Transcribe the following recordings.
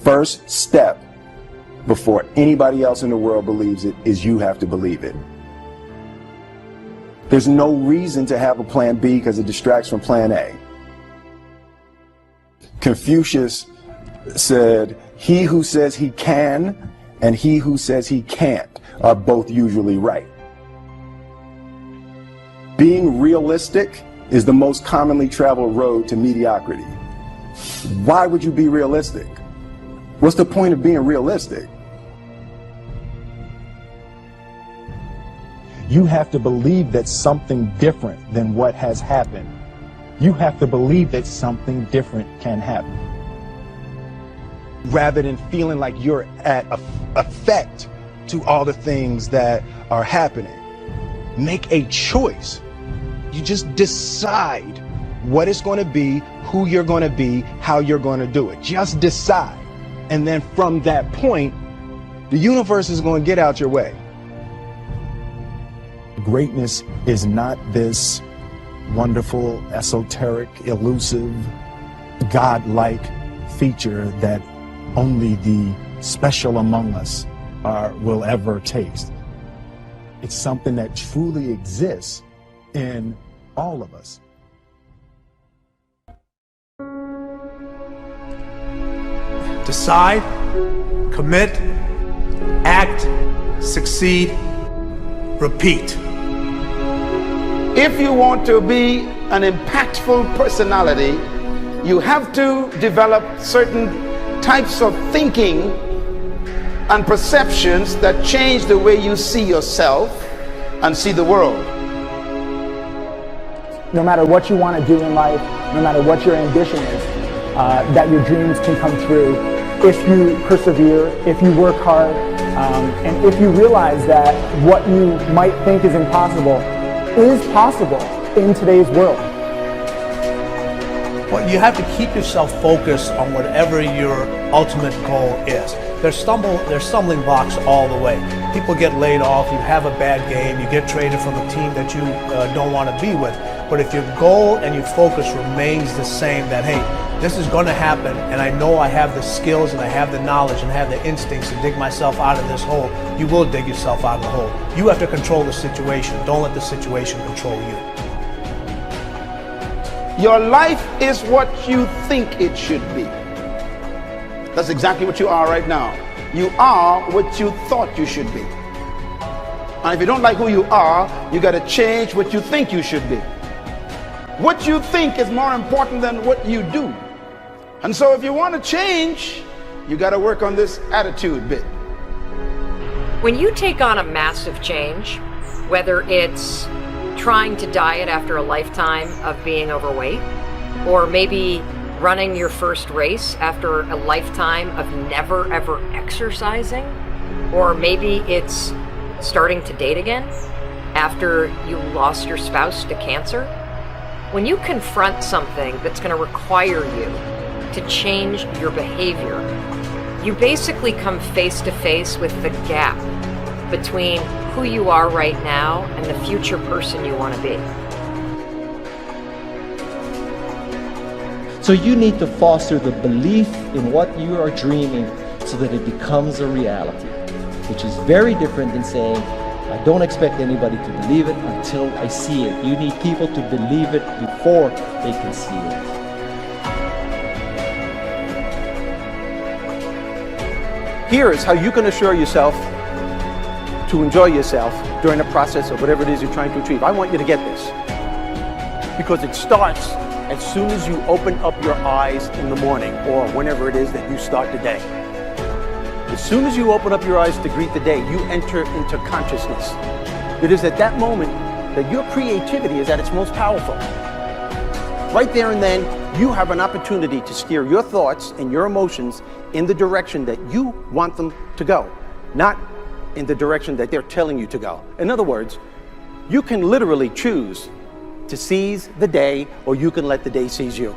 first step before anybody else in the world believes it is you have to believe it. There's no reason to have a plan B because it distracts from plan A. Confucius said, he who says he can and he who says he can't are both usually right. Being realistic is the most commonly traveled road to mediocrity. Why would you be realistic? What's the point of being realistic? You have to believe that something different than what has happened. You have to believe that something different can happen. Rather than feeling like you're at effect to all the things that are happening, make a choice. You just decide what it's going to be, who you're going to be, how you're going to do it. Just decide. And then from that point, the universe is going to get out your way. Greatness is not this wonderful, esoteric, elusive, God-like feature that only the special among us will ever taste. It's something that truly exists in all of us. Decide, commit, act, succeed, repeat. If you want to be an impactful personality, you have to develop certain types of thinking and perceptions that change the way you see yourself and see the world. No matter what you want to do in life, no matter what your ambition is, that your dreams can come true if you persevere, if you work hard, and if you realize that what you might think is impossible is possible in today's world. Well, you have to keep yourself focused on whatever your ultimate goal is. There's stumbling blocks all the way. People get laid off, you have a bad game, you get traded from a team that you don't want to be with. But if your goal and your focus remains the same, that hey, this is going to happen, and I know I have the skills and I have the knowledge and I have the instincts to dig myself out of this hole, you will dig yourself out of the hole. You have to control the situation. Don't let the situation control you. Your life is what you think it should be. That's exactly what you are right now. You are what you thought you should be. And if you don't like who you are, you got to change what you think you should be. What you think is more important than what you do. And so if you want to change, you got to work on this attitude bit. When you take on a massive change, whether it's trying to diet after a lifetime of being overweight, or maybe running your first race after a lifetime of never ever exercising, or maybe it's starting to date again after you lost your spouse to cancer, when you confront something that's going to require you to change your behavior, you basically come face to face with the gap between who you are right now and the future person you want to be. So you need to foster the belief in what you are dreaming so that it becomes a reality, which is very different than saying, I don't expect anybody to believe it until I see it. You need people to believe it before they can see it. Here is how you can assure yourself to enjoy yourself during the process of whatever it is you're trying to achieve. I want you to get this, because it starts as soon as you open up your eyes in the morning, or whenever it is that you start the day. As soon as you open up your eyes to greet the day, you enter into consciousness. It is at that moment that your creativity is at its most powerful. Right there and then, you have an opportunity to steer your thoughts and your emotions in the direction that you want them to go, not in the direction that they're telling you to go. In other words, you can literally choose to seize the day, or you can let the day seize you.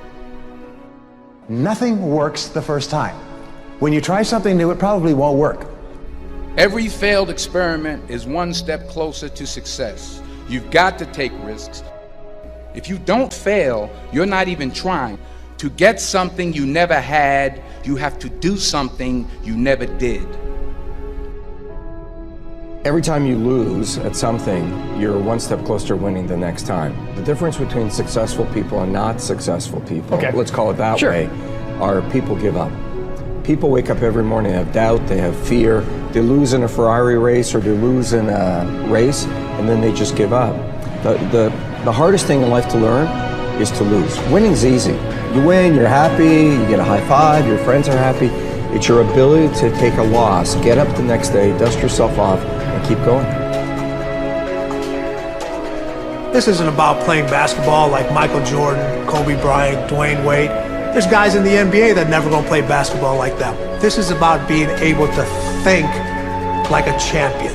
Nothing works the first time. When you try something new, it probably won't work. Every failed experiment is one step closer to success. You've got to take risks. If you don't fail, you're not even trying. To get something you never had, you have to do something you never did. Every time you lose at something, you're one step closer to winning the next time. The difference between successful people and not successful people, let's call it that way, are people give up. People wake up every morning, they have doubt, they have fear, they lose in a Ferrari race or they lose in a race, and then they just give up. The hardest thing in life to learn is to lose. Winning's easy. You win, you're happy, you get a high five, your friends are happy. It's your ability to take a loss, get up the next day, dust yourself off, and keep going. This isn't about playing basketball like Michael Jordan, Kobe Bryant, Dwayne Wade. There's guys in the NBA that never gonna play basketball like them. This is about being able to think like a champion,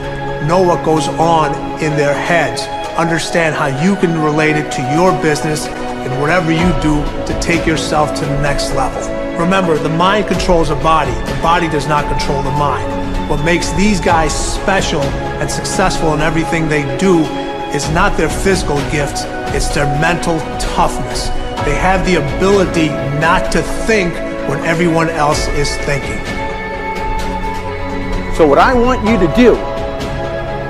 know what goes on in their heads, understand how you can relate it to your business and whatever you do to take yourself to the next level. Remember, the mind controls the body does not control the mind. What makes these guys special and successful in everything they do is not their physical gifts, it's their mental toughness. They have the ability not to think when everyone else is thinking. So what I want you to do,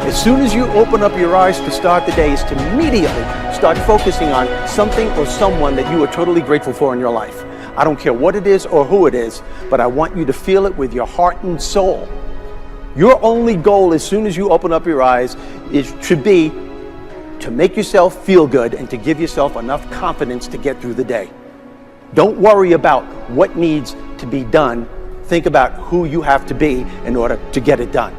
as soon as you open up your eyes to start the day, is to immediately start focusing on something or someone that you are totally grateful for in your life. I don't care what it is or who it is, but I want you to feel it with your heart and soul. Your only goal as soon as you open up your eyes should be to make yourself feel good and to give yourself enough confidence to get through the day. Don't worry about what needs to be done. Think about who you have to be in order to get it done.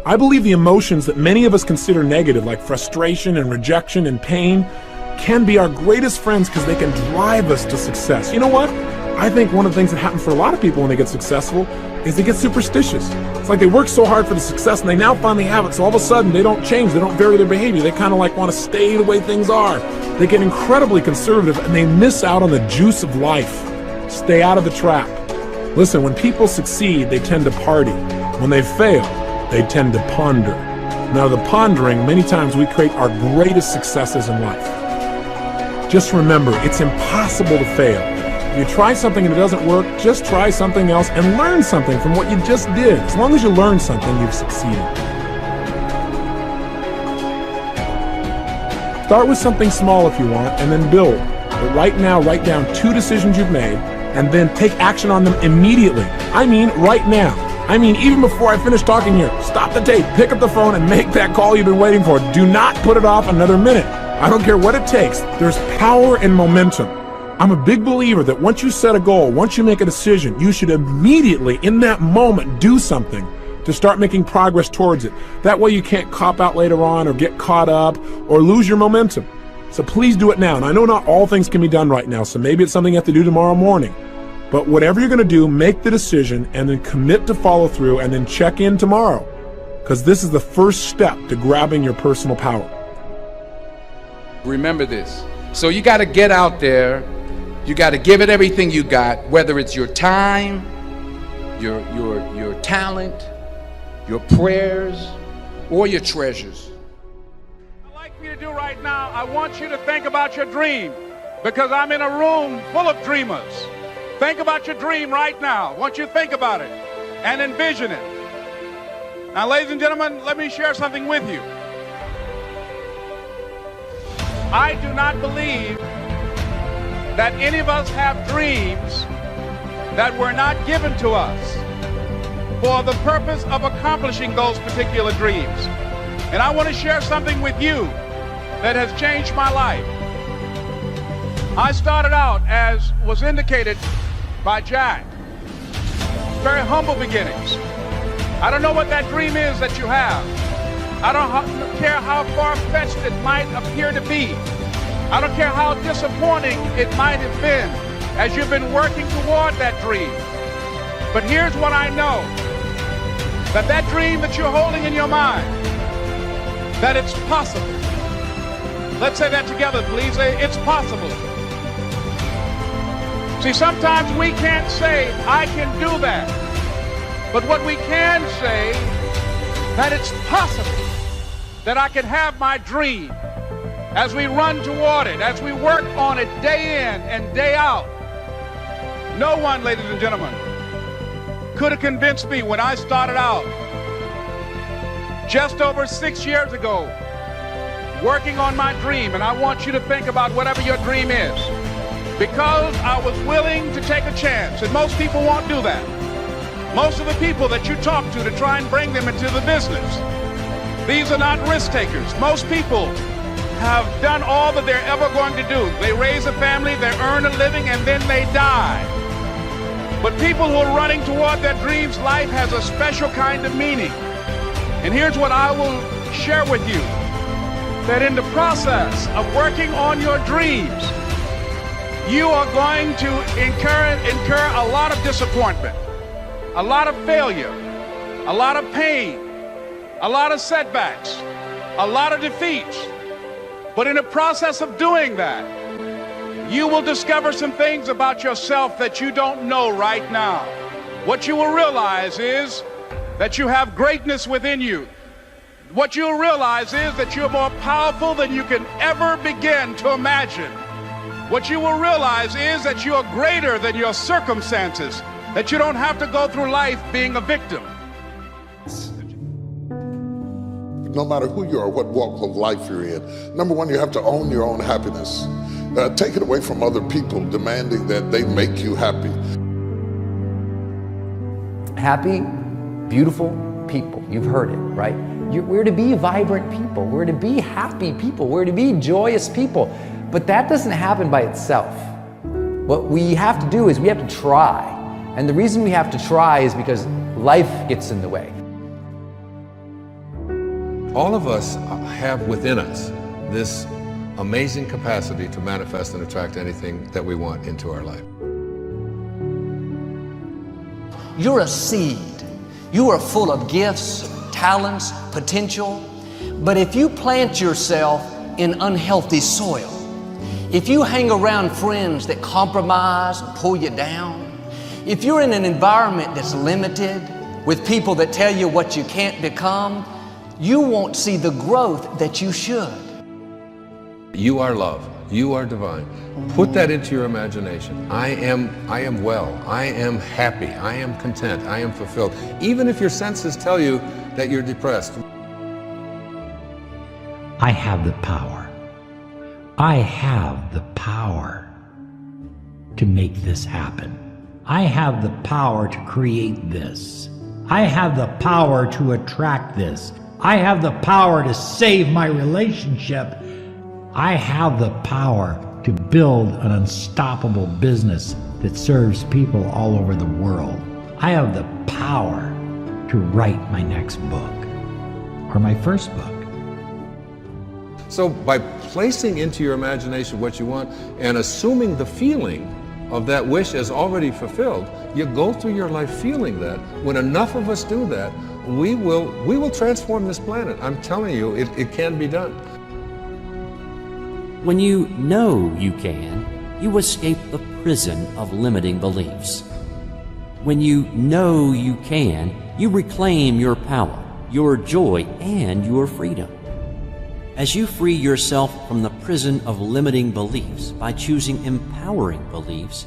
I believe the emotions that many of us consider negative, like frustration and rejection and pain, can be our greatest friends because they can drive us to success. You know what? I think one of the things that happens for a lot of people when they get successful is they get superstitious. It's like they work so hard for the success and they now finally have it, so all of a sudden they don't change, they don't vary their behavior, they kind of like want to stay the way things are. They get incredibly conservative and they miss out on the juice of life. Stay out of the trap. Listen, when people succeed, they tend to party. When they fail, they tend to ponder. Now, the pondering, many times we create our greatest successes in life. Just remember, it's impossible to fail. If you try something and it doesn't work, just try something else and learn something from what you just did. As long as you learn something, you've succeeded. Start with something small if you want, and then build. But right now, write down 2 decisions you've made, and then take action on them immediately. I mean, right now. I mean, even before I finish talking here, stop the tape, pick up the phone, and make that call you've been waiting for. Do not put it off another minute. I don't care what it takes. There's power in momentum. I'm a big believer that once you set a goal, once you make a decision, you should immediately, in that moment, do something to start making progress towards it. That way you can't cop out later on or get caught up or lose your momentum. So please do it now. And I know not all things can be done right now, so maybe it's something you have to do tomorrow morning. But whatever you're going to do, make the decision and then commit to follow through and then check in tomorrow. Because this is the first step to grabbing your personal power. Remember this. So you got to get out there. You got to give it everything you got, whether it's your time, your talent, your prayers, or your treasures. I'd like for you to do right now, I want you to think about your dream, because I'm in a room full of dreamers. Think about your dream right now. I want you to think about it and envision it. Now, ladies and gentlemen, let me share something with you. I do not believe that any of us have dreams that were not given to us for the purpose of accomplishing those particular dreams. And I want to share something with you that has changed my life. I started out, as was indicated by Jack, very humble beginnings. I don't know what that dream is that you have. I don't care how far-fetched it might appear to be. I don't care how disappointing it might have been as you've been working toward that dream. But here's what I know, that dream that you're holding in your mind, that it's possible. Let's say that together, please. Say, it's possible. See, sometimes we can't say, I can do that. But what we can say, that it's possible that I can have my dream. As we run toward it, as we work on it day in and day out, No one, ladies and gentlemen, could have convinced me when I started out just over 6 years ago working on my dream, and I want you to think about whatever your dream is, because I was willing to take a chance, and most people won't do that. Most of the people that you talk to try and bring them into the business, these are not risk takers. Most people have done all that they're ever going to do. They raise a family, they earn a living, and then they die. But people who are running toward their dreams, life has a special kind of meaning. And here's what I will share with you, that in the process of working on your dreams, you are going to incur a lot of disappointment, a lot of failure, a lot of pain, a lot of setbacks, a lot of defeats. But in the process of doing that, you will discover some things about yourself that you don't know right now. What you will realize is that you have greatness within you. What you'll realize is that you're more powerful than you can ever begin to imagine. What you will realize is that you are greater than your circumstances, that you don't have to go through life being a victim. No matter who you are, what walk of life you're in, number one, you have to own your own happiness. Take it away from other people demanding that they make you happy. Happy, beautiful people. You've heard it, right? We're to be vibrant people. We're to be happy people. We're to be joyous people. But that doesn't happen by itself. What we have to do is we have to try. And the reason we have to try is because life gets in the way. All of us have within us this amazing capacity to manifest and attract anything that we want into our life. You're a seed. You are full of gifts, talents, potential. But if you plant yourself in unhealthy soil, if you hang around friends that compromise and pull you down, if you're in an environment that's limited with people that tell you what you can't become, you won't see the growth that you should. You are love. You are divine. Put that into your imagination. I am well. I am happy. I am content. I am fulfilled. Even if your senses tell you that you're depressed. I have the power. I have the power to make this happen. I have the power to create this. I have the power to attract this. I have the power to save my relationship. I have the power to build an unstoppable business that serves people all over the world. I have the power to write my next book or my first book. So by placing into your imagination what you want and assuming the feeling of that wish as already fulfilled, you go through your life feeling that. When enough of us do that, we will transform this planet. I'm telling you, it can be done. When you know you can, you escape the prison of limiting beliefs. When you know you can, you reclaim your power, your joy, and your freedom. As you free yourself from the prison of limiting beliefs by choosing empowering beliefs,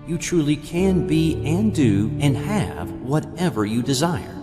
you truly can be and do and have whatever you desire.